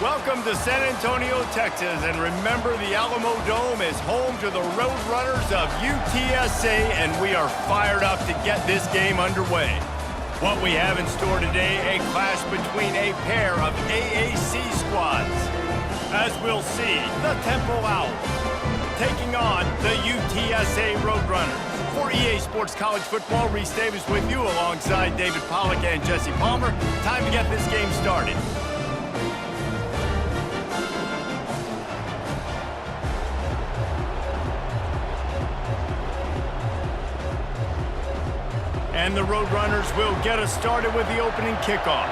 Welcome to San Antonio, Texas, and remember the Alamodome is home to the Roadrunners of UTSA, and we are fired up to get this game underway. What we have in store today, a clash between a pair of AAC squads. As we'll see, the Temple Owls taking on the UTSA Roadrunners. For EA Sports College Football, Reese Davis with you alongside David Pollack and Jesse Palmer. Time to get this game started. And the Roadrunners will get us started with the opening kickoff.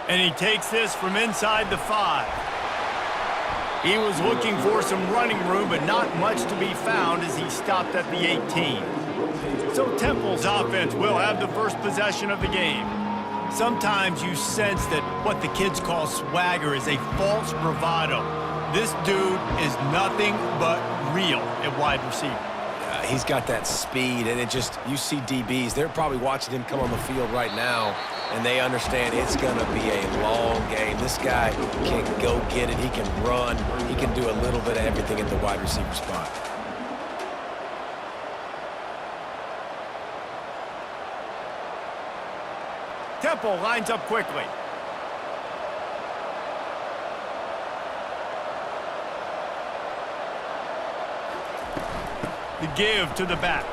And he takes this from inside the 5. He was looking for some running room, but not much to be found as he stopped at the 18. So Temple's offense will have the first possession of the game. Sometimes you sense that what the kids call swagger is a false bravado. This dude is nothing but real at wide receiver. He's got that speed, and you see DBs, they're probably watching him come on the field right now, and they understand it's going to be a long game. This guy can go get it. He can run. He can do a little bit of everything at the wide receiver spot. Temple lines up quickly. The give to the back.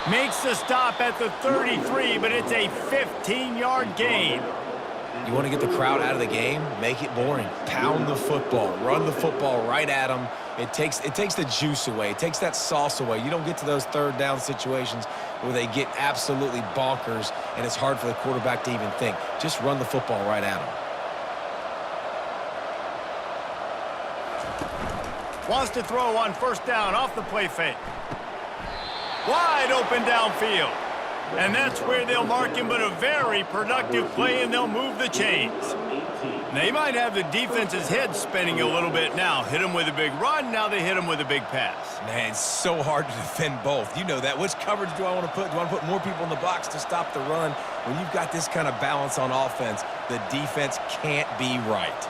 Makes the stop at the 33, but it's a 15-yard gain. You want to get the crowd out of the game? Make it boring. Pound the football. Run the football right at them. It takes the juice away. It takes that sauce away. You don't get to those third down situations where they get absolutely bonkers, and it's hard for the quarterback to even think. Just run the football right at them. Wants to throw on first down off the play fake. Wide open downfield. And that's where they'll mark him, but a very productive play, and they'll move the chains. They might have the defense's head spinning a little bit now. Hit him with a big run, now they hit him with a big pass. Man, it's so hard to defend both. You know that. Which coverage do I want to put? Do I want to put more people in the box to stop the run? When you've got this kind of balance on offense, the defense can't be right.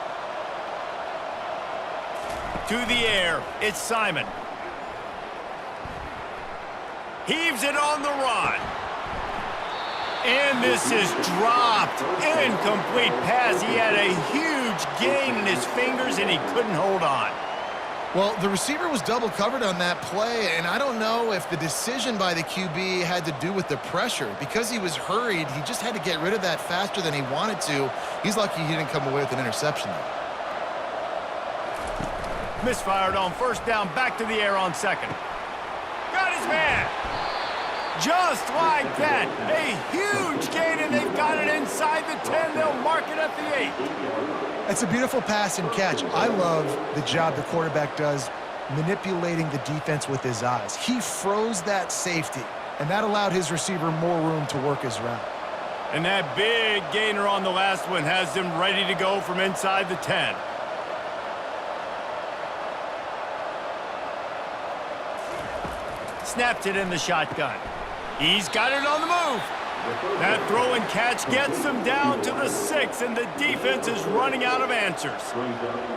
To the air, it's Simon. Heaves it on the run. And this is dropped. Incomplete pass. He had a huge gain in his fingers, and he couldn't hold on. Well, the receiver was double covered on that play, and I don't know if the decision by the QB had to do with the pressure. Because he was hurried, he just had to get rid of that faster than he wanted to. He's lucky he didn't come away with an interception, though. Misfired on first down, back to the air on second. Got his man. Just like that. A huge gain, and they've got it inside the 10. They'll mark it at the 8. It's a beautiful pass and catch. I love the job the quarterback does manipulating the defense with his eyes. He froze that safety, and that allowed his receiver more room to work his route. And that big gainer on the last one has them ready to go from inside the 10. Snapped it in the shotgun. He's got it on the move. That throw and catch gets them down to the 6, and the defense is running out of answers.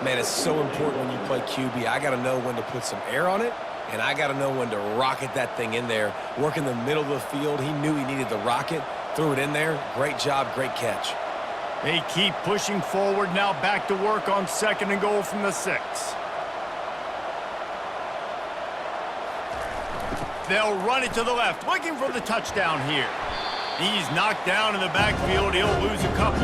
Man, it's so important when you play QB. I got to know when to put some air on it, and I got to know when to rocket that thing in there. Work in the middle of the field. He knew he needed the rocket. Threw it in there. Great job, great catch. They keep pushing forward now, back to work on second and goal from the 6. They'll run it to the left, looking for the touchdown here. He's knocked down in the backfield. He'll lose a couple.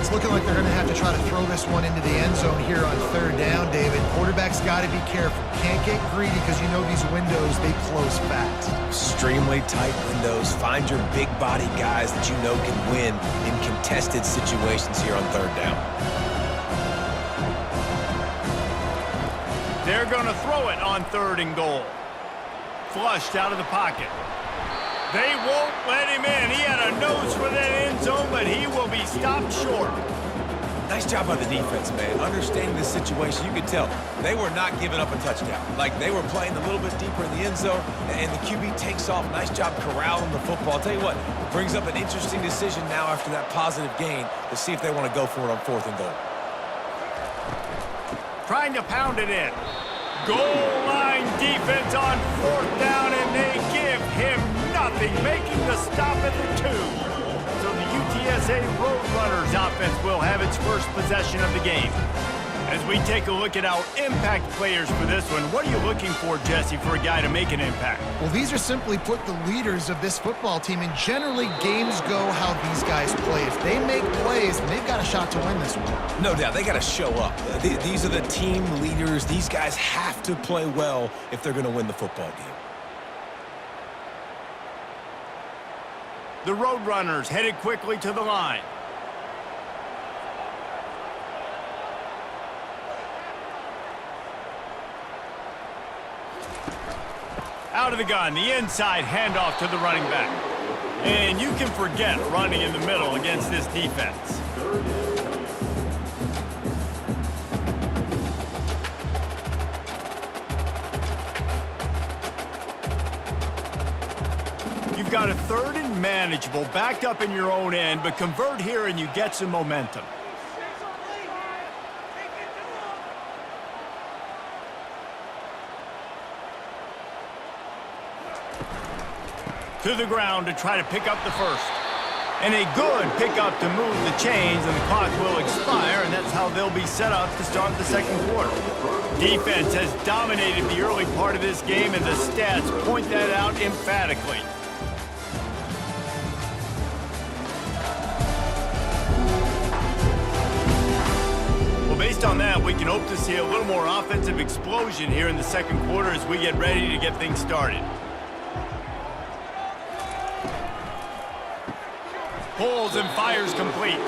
It's looking like they're going to have to try to throw this one into the end zone here on third down, David. Quarterback's got to be careful. Can't get greedy because you know these windows, they close fast. Extremely tight windows. Find your big body guys that you know can win in contested situations here on third down. They're going to throw it on third and goal. Flushed out of the pocket. They won't let him in. He had a nose for that end zone, but he will be stopped short. Nice job by the defense, man. Understanding the situation, you could tell they were not giving up a touchdown. Like, they were playing a little bit deeper in the end zone, and the QB takes off. Nice job corralling the football. I'll tell you what, brings up an interesting decision now after that positive gain to see if they want to go for it on 4th and goal. Trying to pound it in. Goal line defense on 4th down, and they give him nothing, making the stop at the 2. So the UTSA Roadrunners offense will have its first possession of the game. As we take a look at our impact players for this one, what are you looking for, Jesse, for a guy to make an impact? Well, these are simply put the leaders of this football team, and generally games go how these guys play. If they make plays, then they've got a shot to win this one. No doubt, they got to show up. These are the team leaders. These guys have to play well if they're going to win the football game. The Roadrunners headed quickly to the line. Out of the gun, the inside handoff to the running back. And you can forget running in the middle against this defense. You've got a 3rd and manageable, backed up in your own end, but convert here and you get some momentum. To the ground to try to pick up the first. And a good pickup to move the chains, and the clock will expire, and that's how they'll be set up to start the 2nd quarter. Defense has dominated the early part of this game, and the stats point that out emphatically. Well, based on that, we can hope to see a little more offensive explosion here in the 2nd quarter as we get ready to get things started. Pulls and fires complete.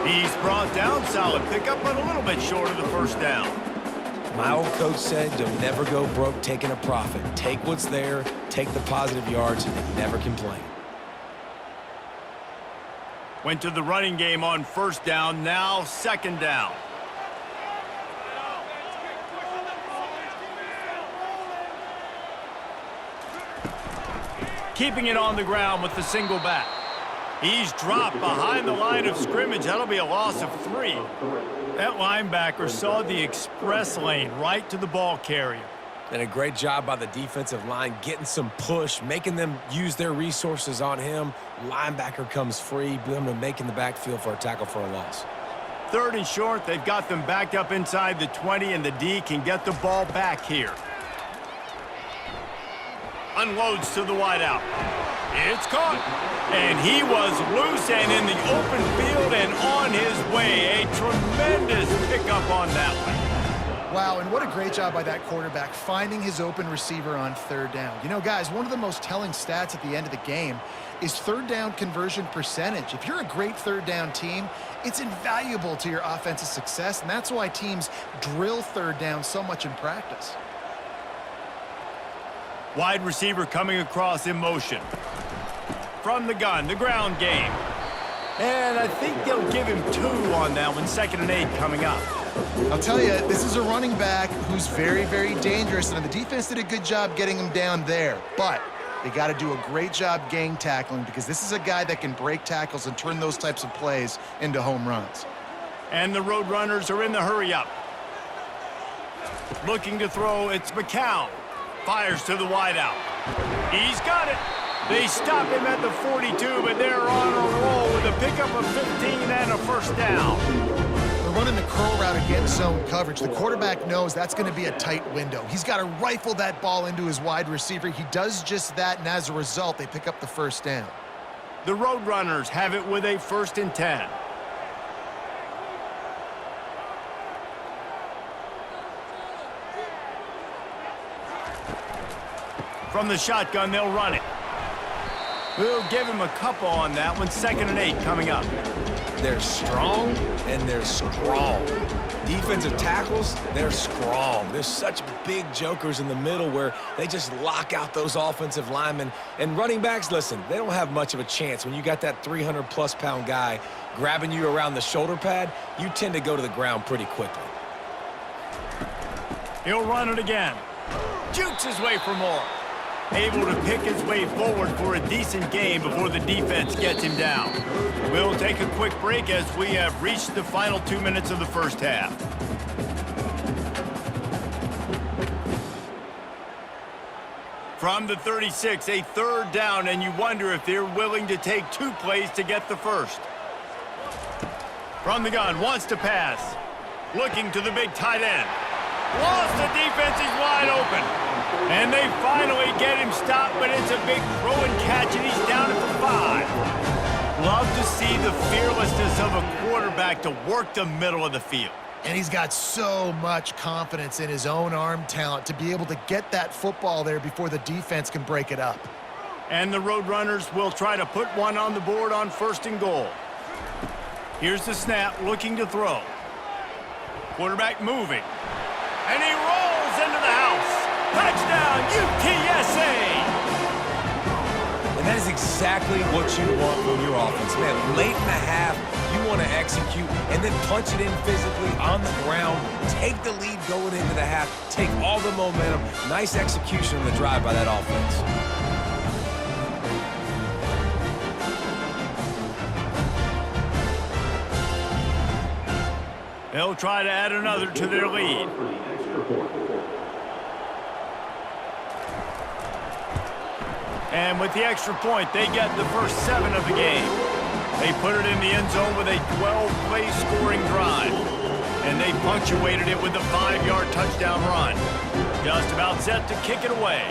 He's brought down, solid pickup, but a little bit short of the 1st down. My old coach said, don't never go broke taking a profit. Take what's there, take the positive yards, and never complain. Went to the running game on 1st down, now 2nd down. Keeping it on the ground with the single back. He's dropped behind the line of scrimmage. That'll be a loss of 3. That linebacker saw the express lane right to the ball carrier. And a great job by the defensive line, getting some push, making them use their resources on him. Linebacker comes free, making the backfield for a tackle for a loss. 3rd and short, they've got them backed up inside the 20, and the D can get the ball back here. Unloads to the wideout. It's caught. And he was loose and in the open field and on his way. A tremendous pickup on that one. Wow, and what a great job by that quarterback finding his open receiver on 3rd down. You know, guys, one of the most telling stats at the end of the game is 3rd down conversion percentage. If you're a great 3rd down team, it's invaluable to your offensive success, and that's why teams drill 3rd down so much in practice. Wide receiver coming across in motion. From the gun, the ground game. And I think they'll give him 2 on that one. 2nd and 8 coming up. I'll tell you, this is a running back who's very, very dangerous, and the defense did a good job getting him down there. But they got to do a great job gang tackling, because this is a guy that can break tackles and turn those types of plays into home runs. And the Roadrunners are in the hurry-up. Looking to throw, it's McCown. Fires to the wideout. He's got it. They stop him at the 42, but they're on a roll with a pickup of 15 and a 1st down. They're running the curl route against zone coverage. The quarterback knows that's going to be a tight window. He's got to rifle that ball into his wide receiver. He does just that, and as a result, they pick up the 1st down. The Roadrunners have it with a 1st and 10. From the shotgun, they'll run it. We'll give him a couple on that one. 2nd and 8 coming up. they're strong, and they're strong. Defensive tackles, they're strong. There's such big jokers in the middle where they just lock out those offensive linemen. And running backs, listen, they don't have much of a chance. When you got that 300-plus pound guy grabbing you around the shoulder pad, you tend to go to the ground pretty quickly. He'll run it again. Jukes his way for more. Able to pick his way forward for a decent game before the defense gets him down. We'll take a quick break as we have reached the final 2 minutes of the first half. From the 36, a third down, and you wonder if they're willing to take 2 plays to get the first. From the gun, wants to pass. Looking to the big tight end. Lost the defense, he's wide open. And they finally get him stopped, but it's a big throw and catch, and he's down at the 5. Love to see the fearlessness of a quarterback to work the middle of the field. And he's got so much confidence in his own arm talent to be able to get that football there before the defense can break it up. And the Roadrunners will try to put one on the board on 1st and goal. Here's the snap, looking to throw. Quarterback moving. And he rolls into the house. Touchdown, UTSA! And that is exactly what you want from your offense, man. Late in the half, you want to execute and then punch it in physically on the ground, take the lead going into the half, take all the momentum. Nice execution on the drive by that offense. They'll try to add another to their lead. And with the extra point, they get the first 7 of the game. They put it in the end zone with a 12-play scoring drive. And they punctuated it with a 5-yard touchdown run. Just about set to kick it away.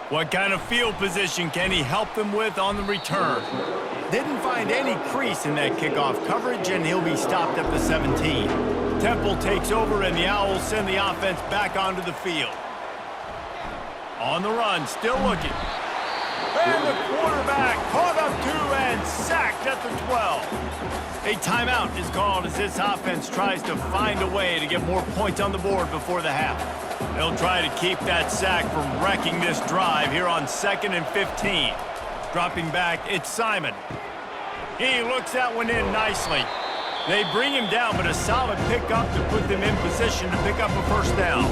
What kind of field position can he help them with on the return? Didn't find any crease in that kickoff coverage, and he'll be stopped at the 17. Temple takes over, and the Owls send the offense back onto the field. On the run, still looking. And the quarterback caught up to and sacked at the 12. A timeout is called as this offense tries to find a way to get more points on the board before the half. They'll try to keep that sack from wrecking this drive here on 2nd and 15. Dropping back, it's Simon. He looks that one in nicely. They bring him down, but a solid pickup to put them in position to pick up a first down.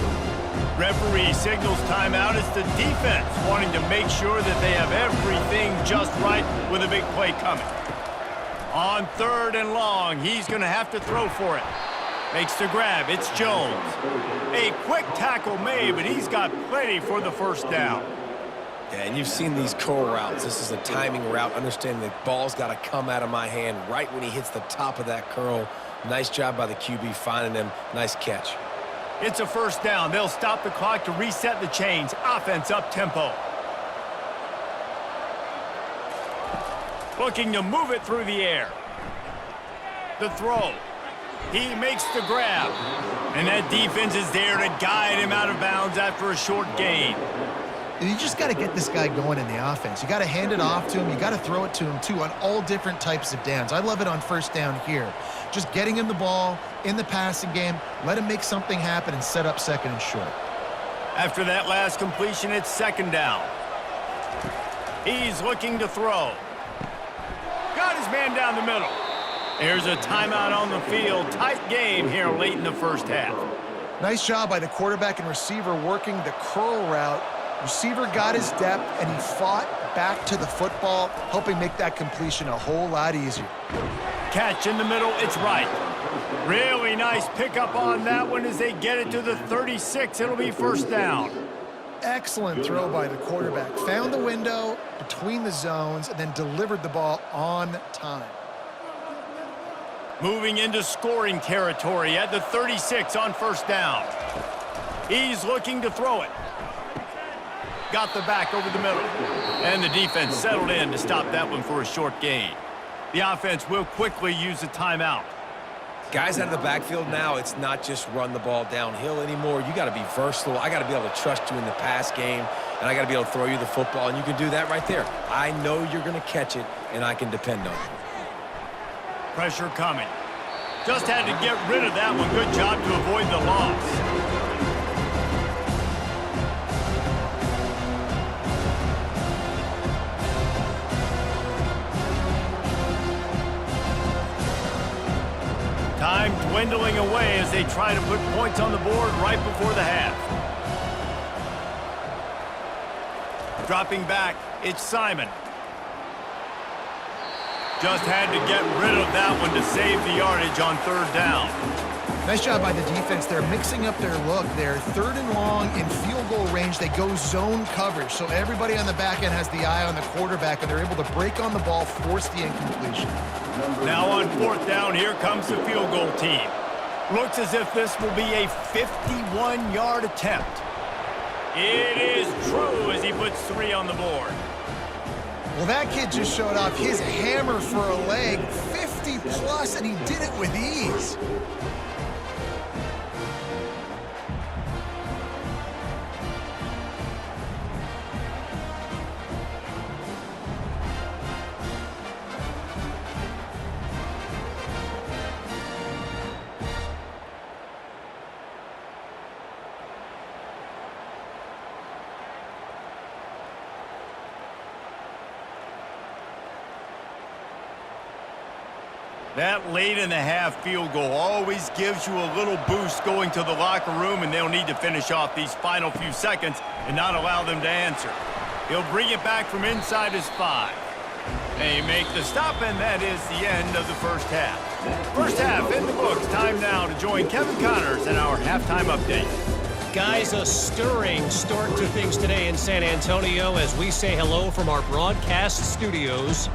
Referee signals timeout. It's the defense wanting to make sure that they have everything just right with a big play coming. On 3rd and long, he's going to have to throw for it. Makes the grab. It's Jones. A quick tackle made, but he's got plenty for the first down. Yeah, and you've seen these curl routes. This is a timing route. Understanding the ball's got to come out of my hand right when he hits the top of that curl. Nice job by the QB finding him. Nice catch. It's a first down. They'll stop the clock to reset the chains. Offense up-tempo. Looking to move it through the air. The throw. He makes the grab. And that defense is there to guide him out of bounds after a short gain. You just got to get this guy going in the offense. You got to hand it off to him. You got to throw it to him, too, on all different types of downs. I love it on first down here. Just getting him the ball in the passing game, let him make something happen and set up 2nd and short. After that last completion, it's 2nd down. He's looking to throw. Got his man down the middle. There's a timeout on the field. Tight game here late in the first half. Nice job by the quarterback and receiver working the curl route. Receiver got his depth, and he fought back to the football, helping make that completion a whole lot easier. Catch in the middle, it's right. Really nice pickup on that one as they get it to the 36. It'll be first down. Excellent throw by the quarterback. Found the window between the zones and then delivered the ball on time. Moving into scoring territory at the 36 on first down. He's looking to throw it. Got the back over the middle. And the defense settled in to stop that one for a short gain. The offense will quickly use a timeout. Guys out of the backfield now, it's not just run the ball downhill anymore. You got to be versatile. I got to be able to trust you in the pass game. and I got to be able to throw you the football, and you can do that right there. I know you're going to catch it, and I can depend on it. Pressure coming. Just had to get rid of that one. Good job to avoid the loss. Time dwindling away as they try to put points on the board right before the half. Dropping back, it's Simon. Just had to get rid of that one to save the yardage on third down. Nice job by the defense. They're mixing up their look. They're third and long in field goal range. They go zone coverage, so everybody on the back end has the eye on the quarterback, and they're able to break on the ball, force the incompletion. Now on fourth down, here comes the field goal team. Looks as if this will be a 51-yard attempt. It is true as he puts 3 on the board. Well, that kid just showed off his hammer for a leg, 50-plus, and he did it with ease. That late in the half field goal always gives you a little boost going to the locker room, and they'll need to finish off these final few seconds and not allow them to answer. He'll bring it back from inside his 5. They make the stop, and that is the end of the first half. First half in the books. Time now to join Kevin Connors in our halftime update. Guys, a stirring start to things today in San Antonio as we say hello from our broadcast studios.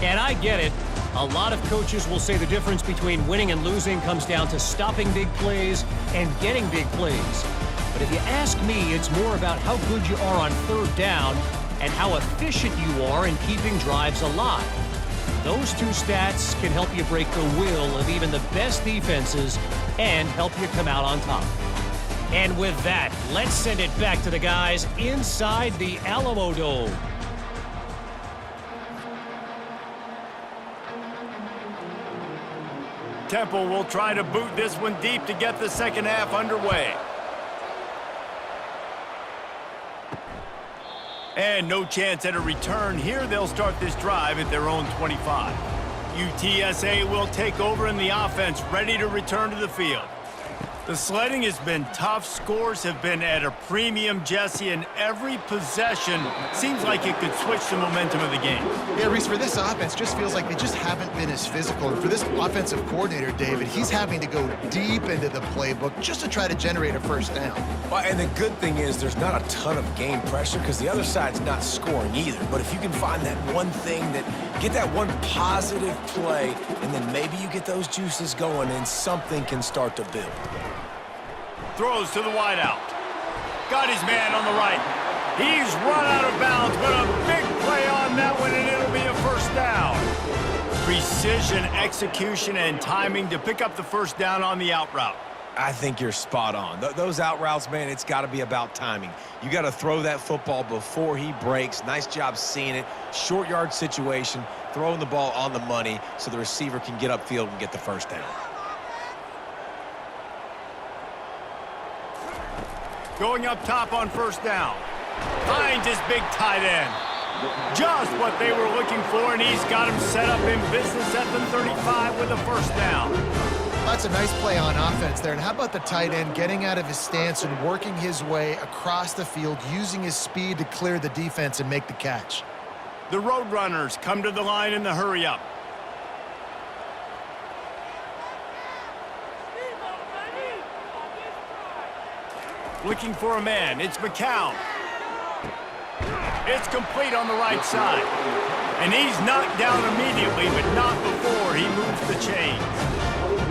And I get it. A lot of coaches will say the difference between winning and losing comes down to stopping big plays and getting big plays. But if you ask me, it's more about how good you are on third down and how efficient you are in keeping drives alive. Those two stats can help you break the will of even the best defenses and help you come out on top. And with that, let's send it back to the guys inside the Alamodome. Temple will try to boot this one deep to get the second half underway. And no chance at a return here. They'll start this drive at their own 25. UTSA will take over in the offense, ready to return to the field. The sledding has been tough. Scores have been at a premium, Jesse, and every possession seems like it could switch the momentum of the game. Yeah, Reese, for this offense, just feels like they just haven't been as physical. And for this offensive coordinator, David, he's having to go deep into the playbook just to try to generate a first down. Well, and the good thing is there's not a ton of game pressure because the other side's not scoring either. But if you can find that one thing get that one positive play, and then maybe you get those juices going and something can start to build. Throws to the wideout. Got his man on the right. He's run out of bounds, but a big play on that one, and it'll be a first down. Precision, execution, and timing to pick up the first down on the out route. I think you're spot on. Those out routes, man, it's got to be about timing. You got to throw that football before he breaks. Nice job seeing it. Short yard situation, throwing the ball on the money so the receiver can get upfield and get the first down. Going up top on first down. Finds his big tight end. Just what they were looking for, and he's got him set up in business at the 35 with a first down. That's a nice play on offense there. And how about the tight end getting out of his stance and working his way across the field, using his speed to clear the defense and make the catch. The Roadrunners come to the line in the hurry-up. Looking for a man. It's McCown. It's complete on the right side. And he's knocked down immediately, but not before he moves the chains.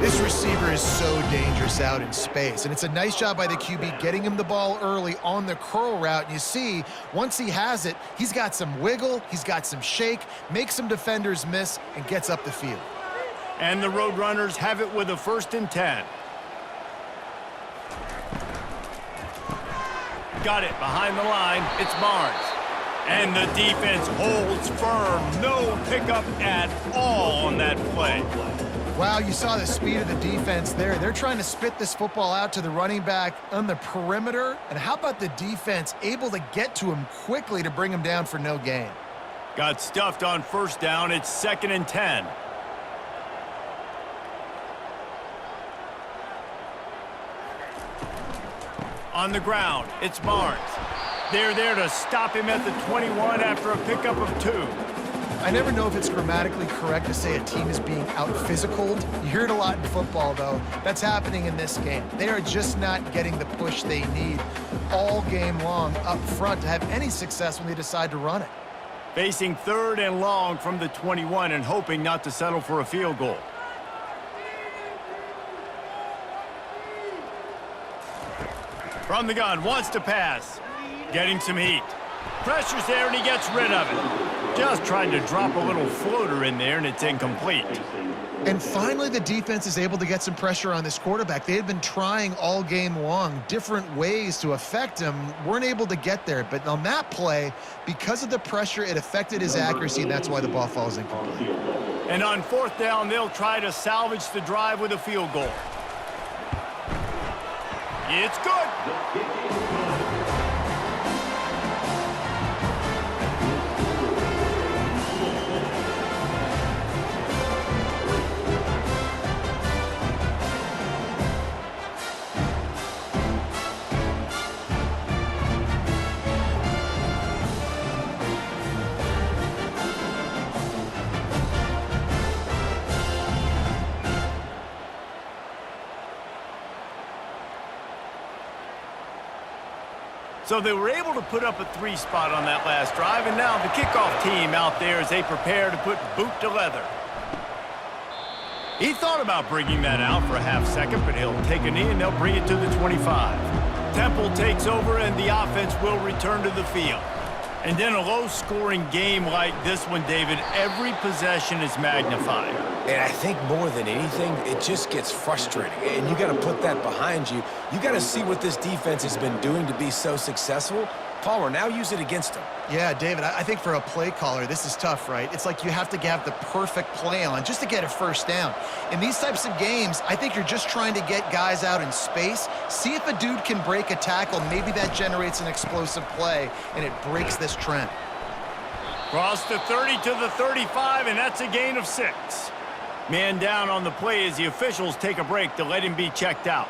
This receiver is so dangerous out in space, and it's a nice job by the QB getting him the ball early on the curl route. And you see, once he has it, he's got some wiggle, he's got some shake, makes some defenders miss, and gets up the field. And the Roadrunners have it with a 1st and 10. got it behind the line. It's Barnes. And the defense holds firm. No pickup at all on that play. Wow, you saw the speed of the defense there. They're trying to spit this football out to the running back on the perimeter. And how about the defense able to get to him quickly to bring him down for no gain? Got stuffed on first down. It's 2nd and 10. On the ground, it's Barnes. They're there to stop him at the 21 after a pickup of 2. I never know if it's grammatically correct to say a team is being out-physicaled. You hear it a lot in football, though. That's happening in this game. They are just not getting the push they need all game long up front to have any success when they decide to run it. Facing 3rd and long from the 21 and hoping not to settle for a field goal. From the gun, wants to pass. Getting some heat. Pressure's there and he gets rid of it. Just trying to drop a little floater in there and it's incomplete. And finally, the defense is able to get some pressure on this quarterback. They had been trying all game long different ways to affect him, weren't able to get there. But on that play, because of the pressure, it affected his accuracy, and that's why the ball falls incomplete. And on 4th down, they'll try to salvage the drive with a field goal. It's good. So they were able to put up a 3 spot on that last drive, and now the kickoff team out there as they prepare to put boot to leather. He thought about bringing that out for a half second, but he'll take a knee and they'll bring it to the 25. Temple takes over and the offense will return to the field. And in a low-scoring game like this one, David, every possession is magnified. And I think more than anything, it just gets frustrating. And you got to put that behind you. You got to see what this defense has been doing to be so successful. Palmer, now use it against them. Yeah, David, I think for a play caller, this is tough, right? It's like you have to have the perfect play on just to get a first down. In these types of games, I think you're just trying to get guys out in space, see if a dude can break a tackle. Maybe that generates an explosive play, and it breaks this trend. Cross the 30 to the 35, and that's a gain of 6. Man down on the play as the officials take a break to let him be checked out.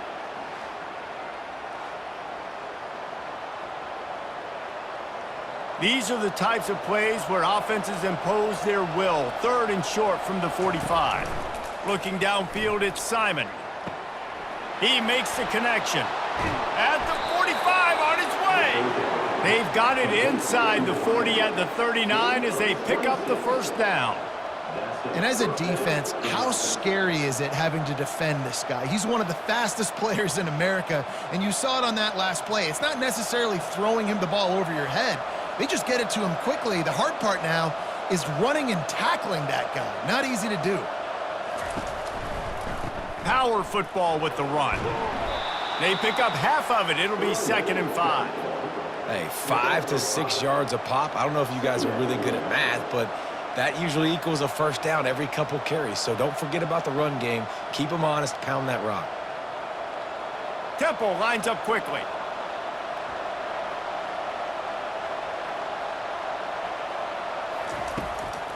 These are the types of plays where offenses impose their will. 3rd and short from the 45. Looking downfield, it's Simon. He makes the connection. At the 45, on his way. They've got it inside the 40 at the 39 as they pick up the first down. And as a defense, how scary is it having to defend this guy? He's one of the fastest players in America, and you saw it on that last play. It's not necessarily throwing him the ball over your head. They just get it to him quickly. The hard part now is running and tackling that guy. Not easy to do. Power football with the run. They pick up half of it. It'll be 2nd and 5. Hey, 5 to 6 yards a pop. I don't know if you guys are really good at math, but that usually equals a first down every couple carries. So don't forget about the run game. Keep them honest. Pound that rock. Temple lines up quickly.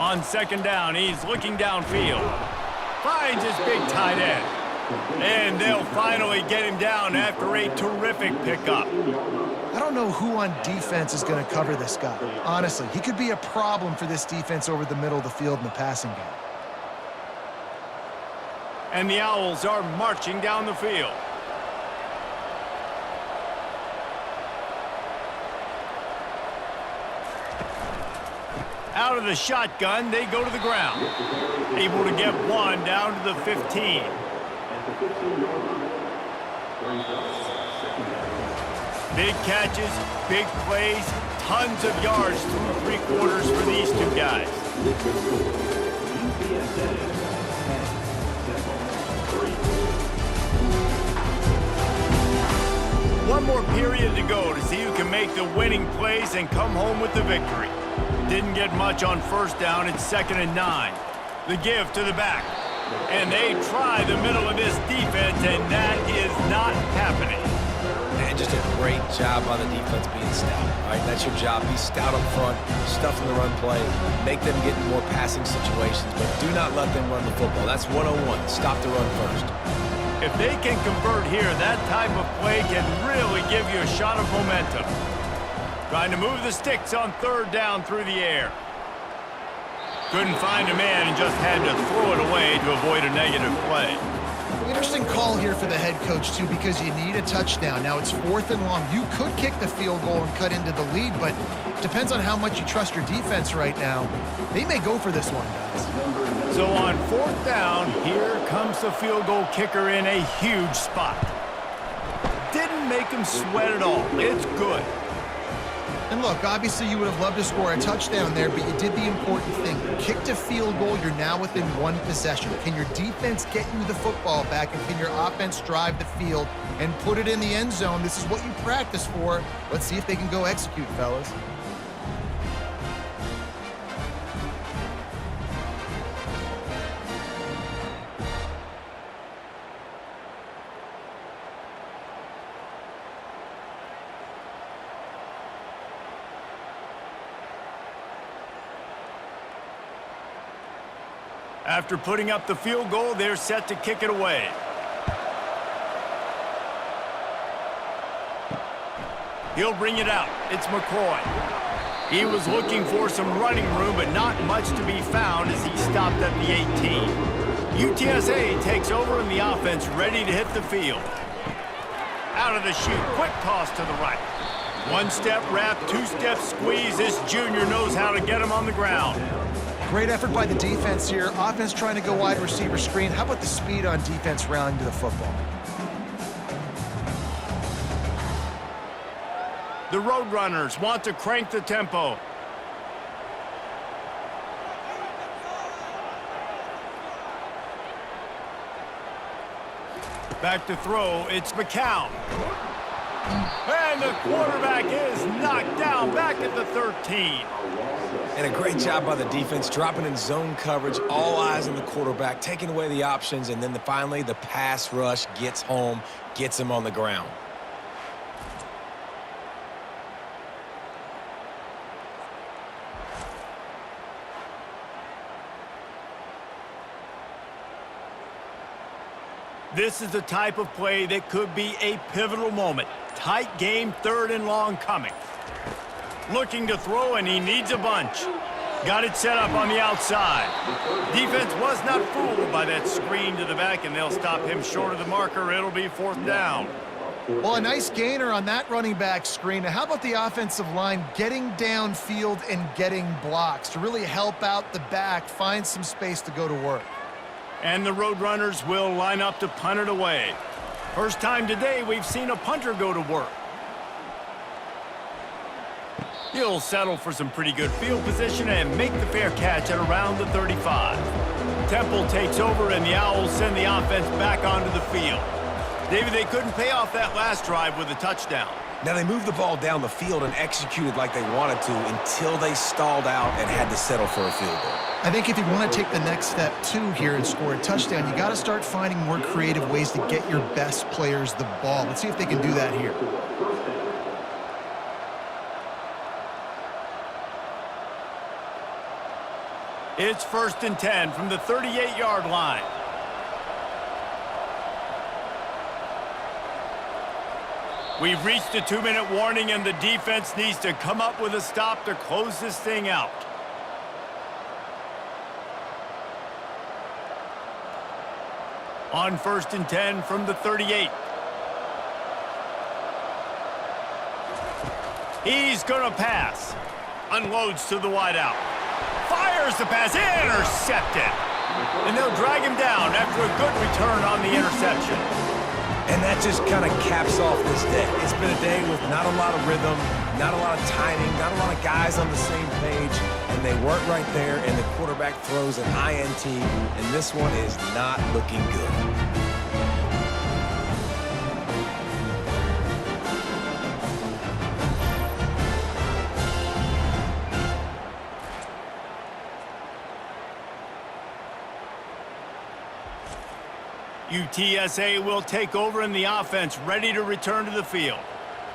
On 2nd down, he's looking downfield. Finds his big tight end. And they'll finally get him down after a terrific pickup. I don't know who on defense is going to cover this guy. Honestly, he could be a problem for this defense over the middle of the field in the passing game. And the Owls are marching down the field. Out of the shotgun, they go to the ground. Able to get one down to the 15. Big catches, big plays, tons of yards through 3 quarters for these two guys. one more period to go to see who can make the winning plays and come home with the victory. Didn't get much on first down. It's 2nd and 9. The give to the back. And they try the middle of this defense, and that is not happening. And just a great job by the defense being stout. All right, that's your job. Be stout up front, stuff in the run play, make them get in more passing situations, but do not let them run the football. That's 101. Stop the run first. If they can convert here, that type of play can really give you a shot of momentum. Trying to move the sticks on 3rd down through the air. Couldn't find a man and just had to throw it away to avoid a negative play. Interesting call here for the head coach, too, because you need a touchdown. Now it's 4th and long. You could kick the field goal and cut into the lead, but it depends on how much you trust your defense right now. They may go for this one, guys. So on 4th down, here comes the field goal kicker in a huge spot. Didn't make him sweat at all. It's good. And look, obviously you would have loved to score a touchdown there, but you did the important thing. You kicked a field goal, you're now within 1 possession. Can your defense get you the football back, and can your offense drive the field and put it in the end zone? This is what you practice for. Let's see if they can go execute, fellas. After putting up the field goal, they're set to kick it away. He'll bring it out. It's McCoy. He was looking for some running room, but not much to be found as he stopped at the 18. UTSA takes over in the offense, ready to hit the field. Out of the chute, quick toss to the right. 1-step wrap, 2-step squeeze. This junior knows how to get him on the ground. Great effort by the defense here. Offense trying to go wide receiver screen. How about the speed on defense rallying to the football? The Roadrunners want to crank the tempo. Back to throw, it's McCown. And the quarterback is knocked down back at the 13. And a great job by the defense, dropping in zone coverage, all eyes on the quarterback, taking away the options, and then finally the pass rush gets home, gets him on the ground. This is the type of play that could be a pivotal moment. Tight game, 3rd and long coming. Looking to throw, and he needs a bunch. Got it set up on the outside. Defense was not fooled by that screen to the back, and they'll stop him short of the marker. It'll be 4th down. Well, a nice gainer on that running back screen. Now, how about the offensive line getting downfield and getting blocks to really help out the back, find some space to go to work? And the Roadrunners will line up to punt it away. First time today we've seen a punter go to work. He'll settle for some pretty good field position and make the fair catch at around the 35. Temple takes over, and the Owls send the offense back onto the field. David, they couldn't pay off that last drive with a touchdown. Now, they moved the ball down the field and executed like they wanted to until they stalled out and had to settle for a field goal. I think if you want to take the next step, too, here and score a touchdown, you got to start finding more creative ways to get your best players the ball. Let's see if they can do that here. It's 1st and 10 from the 38-yard line. We've reached a 2-minute warning, and the defense needs to come up with a stop to close this thing out. On 1st and 10 from the 38. He's going to pass. Unloads to the wideout. Fires the pass, intercepted. And they'll drag him down after a good return on the interception. And that just kind of caps off this day. It's been a day with not a lot of rhythm, not a lot of timing, not a lot of guys on the same page, and they weren't right there, and the quarterback throws an INT, and this one is not looking good. UTSA will take over in the offense, ready to return to the field.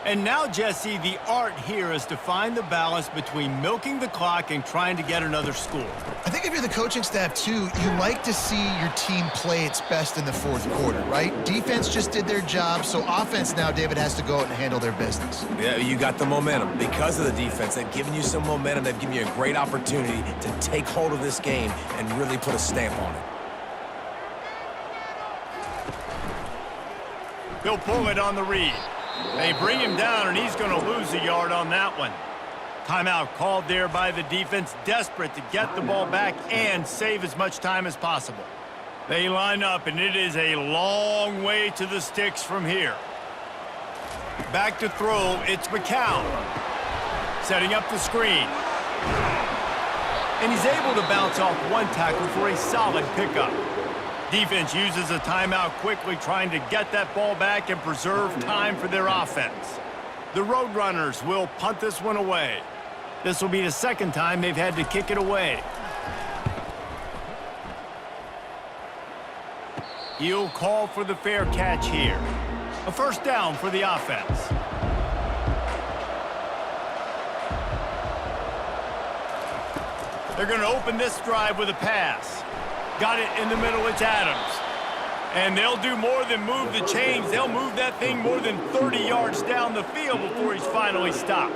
And now, Jesse, the art here is to find the balance between milking the clock and trying to get another score. I think if you're the coaching staff, too, you like to see your team play its best in the fourth quarter, right? Defense just did their job, so offense now, David, has to go out and handle their business. Yeah, you got the momentum. Because of the defense, they've given you some momentum. They've given you a great opportunity to take hold of this game and really put a stamp on it. He'll pull it on the read. They bring him down, and he's going to lose a yard on that one. Timeout called there by the defense, desperate to get the ball back and save as much time as possible. They line up, and it is a long way to the sticks from here. Back to throw, it's McCown. Setting up the screen. And he's able to bounce off one tackle for a solid pickup. Defense uses a timeout quickly, trying to get that ball back and preserve time for their offense. The Roadrunners will punt this one away. This will be the second time they've had to kick it away. He'll call for the fair catch here. A first down for the offense. They're going to open this drive with a pass. Got it in the middle, it's Adams. And they'll do more than move the chains. They'll move that thing more than 30 yards down the field before he's finally stopped.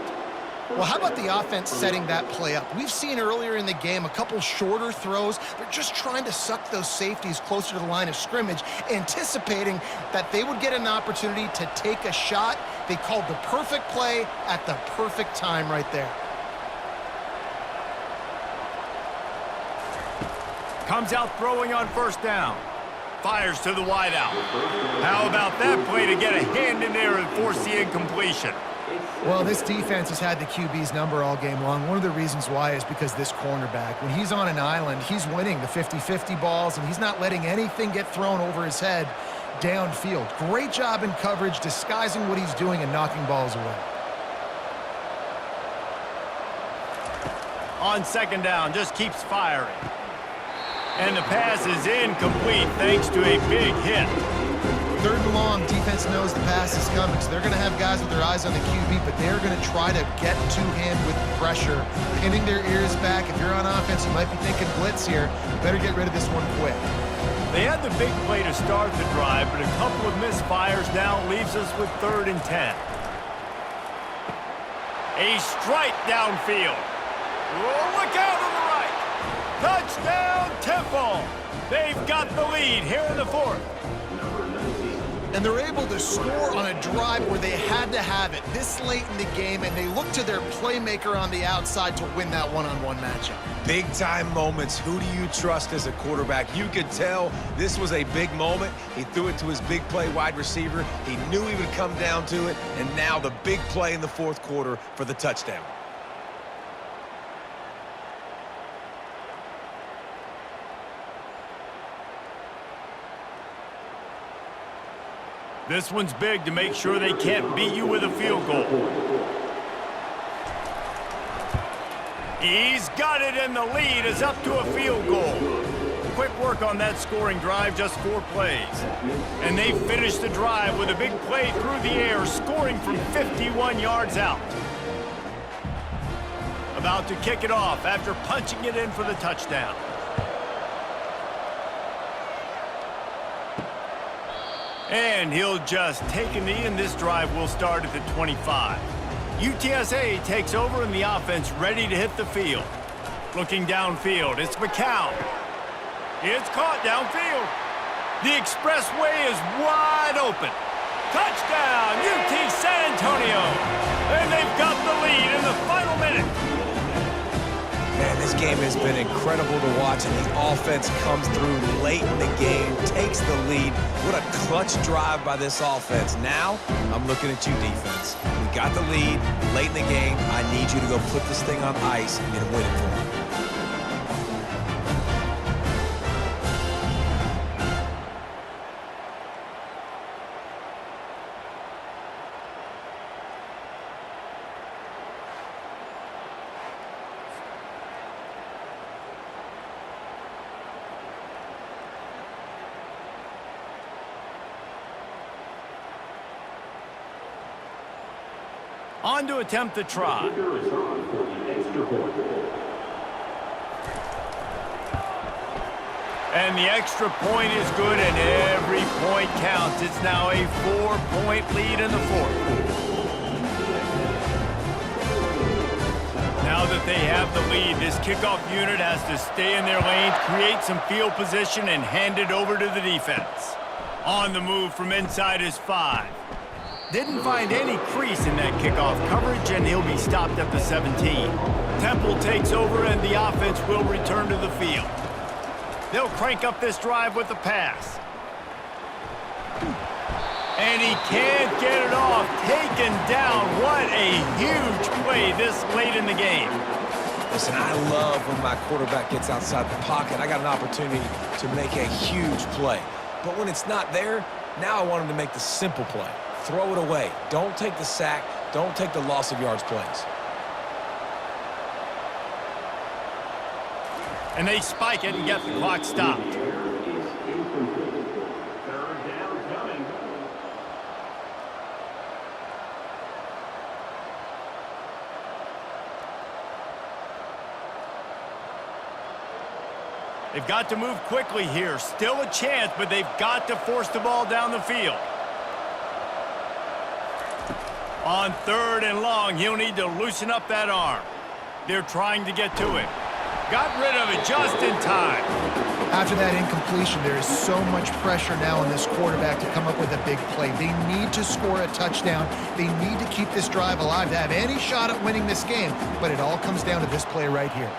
Well, how about the offense setting that play up? We've seen earlier in the game a couple shorter throws. They're just trying to suck those safeties closer to the line of scrimmage, anticipating that they would get an opportunity to take a shot. They called the perfect play at the perfect time right there. Comes out throwing on first down. Fires to the wideout. How about that play to get a hand in there and force the incompletion? Well, this defense has had the QB's number all game long. One of the reasons why is because this cornerback, when he's on an island, he's winning the 50-50 balls, and he's not letting anything get thrown over his head downfield. Great job in coverage, disguising what he's doing and knocking balls away. On second down, just keeps firing. And the pass is incomplete thanks to a big hit. Third and long, defense knows the pass is coming, so they're going to have guys with their eyes on the QB, but they're going to try to get to him with pressure, pinning their ears back. If you're on offense, you might be thinking blitz here. You better get rid of this one quick. They had the big play to start the drive, but a couple of misfires now leaves us with 3rd and 10. A strike downfield. Oh, look out on the right. Touchdown, Temple. They've got the lead here in the 4th. And they're able to score on a drive where they had to have it this late in the game, and they look to their playmaker on the outside to win that one-on-one matchup. Big-time moments. Who do you trust as a quarterback? You could tell this was a big moment. He threw it to his big play wide receiver. He knew he would come down to it, and now the big play in the 4th quarter for the touchdown. This one's big to make sure they can't beat you with a field goal. He's got it, and the lead is up to a field goal. Quick work on that scoring drive, just 4 plays. And they finish the drive with a big play through the air, scoring from 51 yards out. About to kick it off after punching it in for the touchdown. And he'll just take a knee, and this drive will start at the 25. UTSA takes over in the offense, ready to hit the field. Looking downfield, it's McCown. It's caught downfield. The expressway is wide open. Touchdown, UT San Antonio. And they've got the lead in the final minute. Man, this game has been incredible to watch, and the offense comes through late in the game, takes the lead. What a clutch drive by this offense. Now, I'm looking at you, defense. We got the lead late in the game. I need you to go put this thing on ice and win it for me. On to attempt the try. And the extra point is good, and every point counts. It's now a 4-point lead in the fourth. Now that they have the lead, this kickoff unit has to stay in their lane, create some field position, and hand it over to the defense. On the move from inside his 5. Didn't find any crease in that kickoff coverage, and he'll be stopped at the 17. Temple takes over, and the offense will return to the field. They'll crank up this drive with the pass. And he can't get it off. Taken down. What a huge play this late in the game. Listen, I love when my quarterback gets outside the pocket. I got an opportunity to make a huge play. But when it's not there, now I want him to make the simple play. Throw it away. Don't take the sack. Don't take the loss of yards plays. And they spike it and get the clock stopped. They've got to move quickly here. Still a chance, but they've got to force the ball down the field. On 3rd and long, he'll need to loosen up that arm. They're trying to get to it. Got rid of it just in time. After that incompletion, there is so much pressure now on this quarterback to come up with a big play. They need to score a touchdown. They need to keep this drive alive to have any shot at winning this game, but it all comes down to this play right here.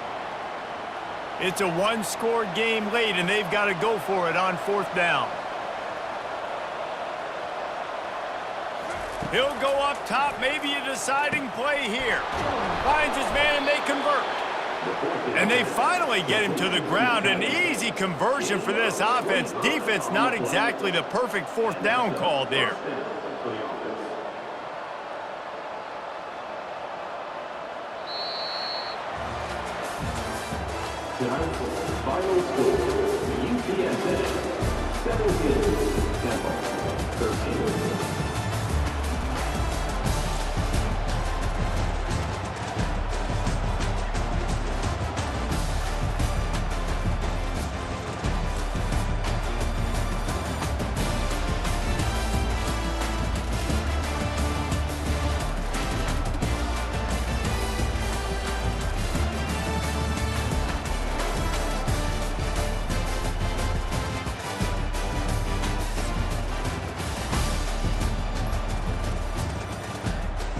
It's a one-score game late, and they've got to go for it on 4th down. He'll go up top, maybe a deciding play here. Finds his man, and they convert. And they finally get him to the ground. An easy conversion for this offense. Defense not exactly the perfect 4th down call there. Final score, UTSA 17,